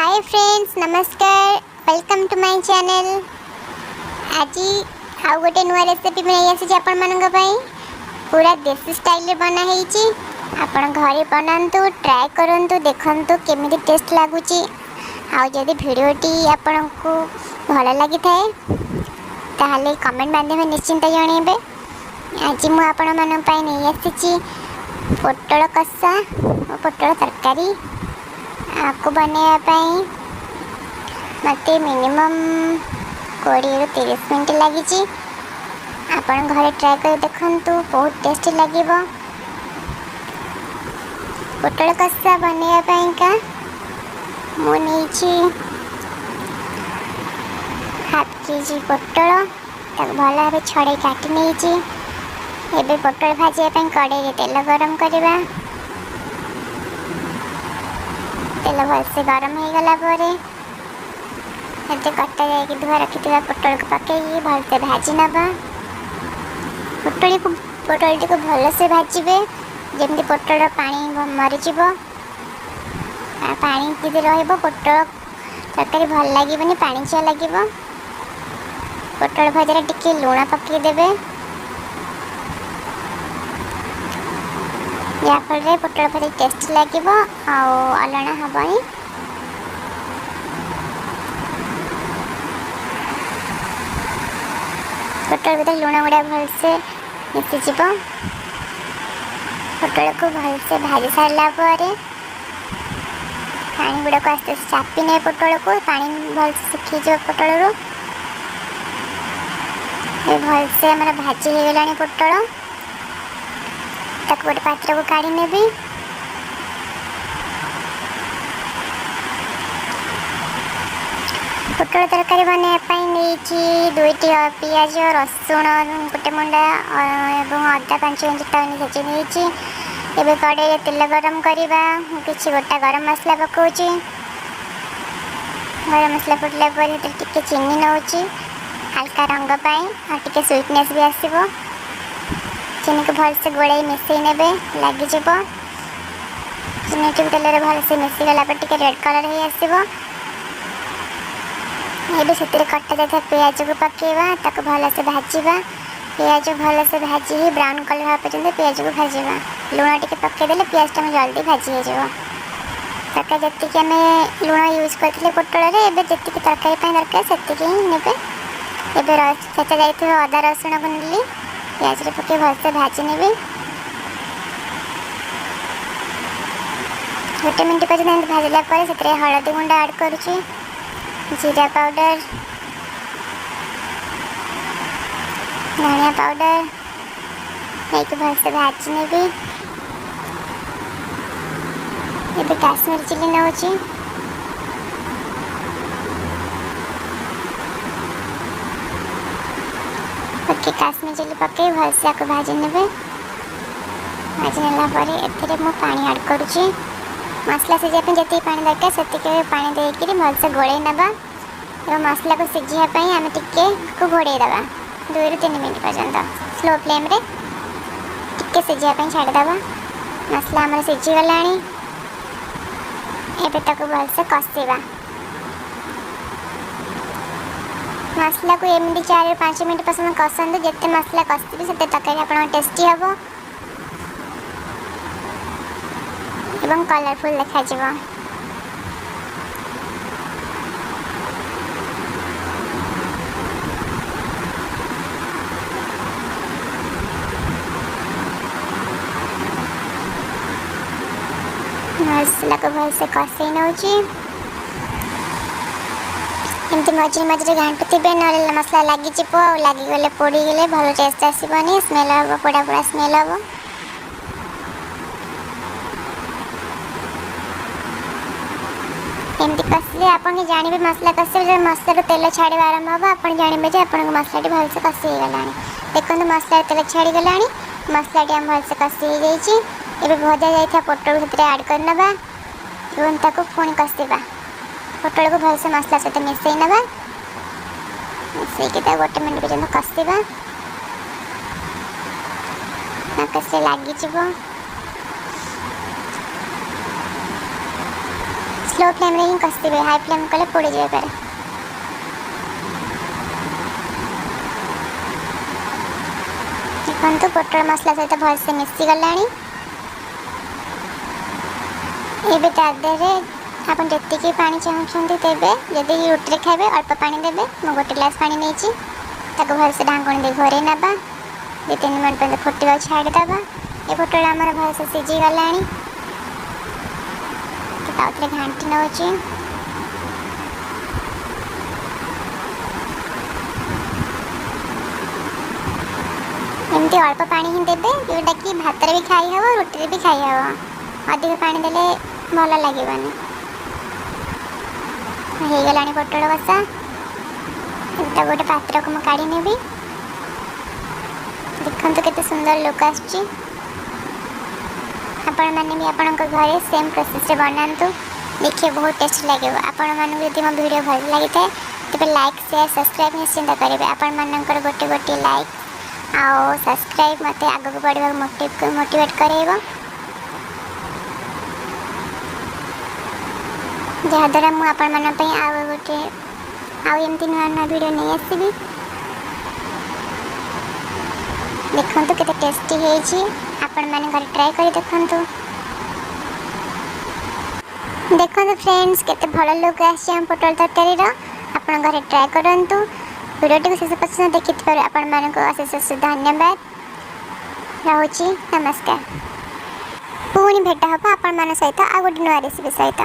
हाय friends, नमस्कार। Welcome to my channel. आज आउ गोटे नुआ रेसिपी नहीं आसी आपण मानक पई पूरा देसी स्टाइल रे बना हेची। आपण घरे बनांतु, ट्राई करंतु, देखंतु केमिति टेस्ट लागुची। आ जदि वीडियोटी आपण को भल लगी थाए ताहले कमेंट माध्यम निश्चिंत जणेबे। आज मु आपण मानक पई नहीं आसीची पोटल कसा और पोटल तरकारी। आपको बनवाई मत मिनिमम 20-30 मिनट लगी। आपण घरे ट्राई कर देखंतु, बहुत टेस्टी लगे। पोटल कसा बनवाई का मुझे हाफ केजी पोटल भल भाव छड़े काटी नहीं। एबे पोटल भाजवाई कड़े तेल गरम करवा। तेल भलसे गरम हो गला कटा जाए धुआ रखी पोटल को पकई भलसे भाजी नवा। पोटल को भलसे भाजबे जमी पोटल पानी मरीज पानी यदि पोटल तरकारी भल लगे पानी चिया लगे। पोटल भजा टिके लुण पकईदेवे याफल पोटल भजा टेस्ट लगे अलणा हेनी। पोटल भीतर लुण गुड़ा भलसे मिसीज। पोटल को भलसे भाजी सारा पानी गुड़ा को आस्ते चापी ने पोटल को पानी भलसे सुखीज पोटल रू भलसे आम भाजी हो गला पोटल। गोटे पात्र को काढ़ी ने पोटल तरकारी बनवाई नहीं 2टी पियाज रसुण गोटे मुंडा और अदा 5 इंच भेजी नहीं। एबे कड़े तेल गरम करवा किसी गोटा गरम मसला पकाउची। गरम मसला फुटला टिके चीनी नौची हल्का रंग पाई और टिके स्वीटनेस भी आसो। चीनी को भलसे गोड़े मिसई ने लगिज चीनी टी तेल भलसे मिसीगला टे रेड कलर हो आसो। ये से कटा जाता पियाज को पकेवा ताको भलसे भाजवा। पियाज भलसे भाजी ही ब्राउन कलर हाँ पर्यटन पियाज को भाजवा। लुण टे पकईदे पियाज टाइम जल्दी भाजी हो तरकारी जी आम लुण यूज करते पोटल जी तरकारी दरकार से ने चचा जाइए अदा रसुण को नी पियाज पकई भलसे भाजी ने गोटे मिनट पर्यटन भाजला हलदी गुंड ऐड करुँची जीरा पाउडर धनिया पाउडर नहीं भलसे भाजी ने ये काश्मीर चिली नौची। ओके काश्मीर चिली पकई भलसे आपको भाजी ने भाजी नेला मु पानी ऐड करुँची। मसला सीझापी जी पानी दरकार से पानी देकर भलसे गोड़े नवा और मसला को सीझापी आम टिके घोड़े दवा 2-3 मिनट पर्यंत स्लो फ्लेम रे टिके सीझापी छाड़देवा। मसला आम सीझीगला एबे ताको भलसे कषा। मसला को एमती 4-5 मिनट पसंद कषातु जिते मसला कषिबे से तरकारी आप टेस्टी हम एवं कलरफुल देखा। मसला को भलसे कषे नौची एमती मझे मझे घाटुवे ना मसला लगिज लगिगले पोड़गले भल टेस्ट आसबनी स्मेल हम पोड़ा पोड़ा स्मेल हम। एमती कषिले आप जानवे मसला कषे जो मसला तेल छाड़ा आरंभ हम आप जानवे आप मसला भलसे कषि गला। देखो मसला तेल छाड़ी गला मसला आम भलसे कषि हो जाए। भजा जाइए पोटल से ऐड करनवा एवं ताको पुणी कषा। पोटल को भलसे मसला सहित मिसई नवा मिसईक गोटे मिनट पर्यटन कषा कषे लगिज स्लो फ्लेम रे ही कषिबे, हाई फ्लेम कले पोड़ी जाय पारे। देखो पोटल मसला सहित भलसे मिसी गलानी। एबे तादेरे आप जी पानी चाहते देवे, जदि रुटी खाइबे अल्प पानी देवे। मु गोटे ग्लास पानी नहीं भलसे ढांकणी दे घोरे ना 2-3 मिनट पे फुटा छाड़ीदबा। ये पोटल आमर भलसे सीझी गला। घाटी नौ एमती अल्प पानी ही देवे, जोटा कि भात भी खाई हम, रुटी भी खाई हम। अधिक पानी देले भल लगे। हो गला पोटल कषा। गोटे पात्र को काढ़ी नेबी। देखो केते सुंदर लुक आसुची। आपण माने भी आपण घरे सेम प्रोसेस रे बनातु, देखिए बहुत टेस्ट लगे। आपण मानक यदि मो वीडियो भल लगी थाए तेज लाइक शेयर सब्सक्राइब निश्चिंत करेंगे। आपण मानकर गोटे गोटे लाइक आउ सब्सक्राइब मत आग को बढ़ा मोटिवेट करेगा, जहाद्वारा मुझे आपण मान आउ गोटे आउ एमती नुआ नुआ वीडियो नहीं आसबि। देखो केते टेस्टी है, आपण माने घर ट्राई कर देखो। देखो फ्रेंड्स केते भल लुक आम पोटल तरकारी आपण घरे ट्राई करंतु। वीडियो शेष पर्यंत देखि आपण मानक अशेष अशेष धन्यवाद। रहुची नमस्कार। पुणी भेट हम आपण मान सहित आ गोटे नुआ रेसिपी सहित।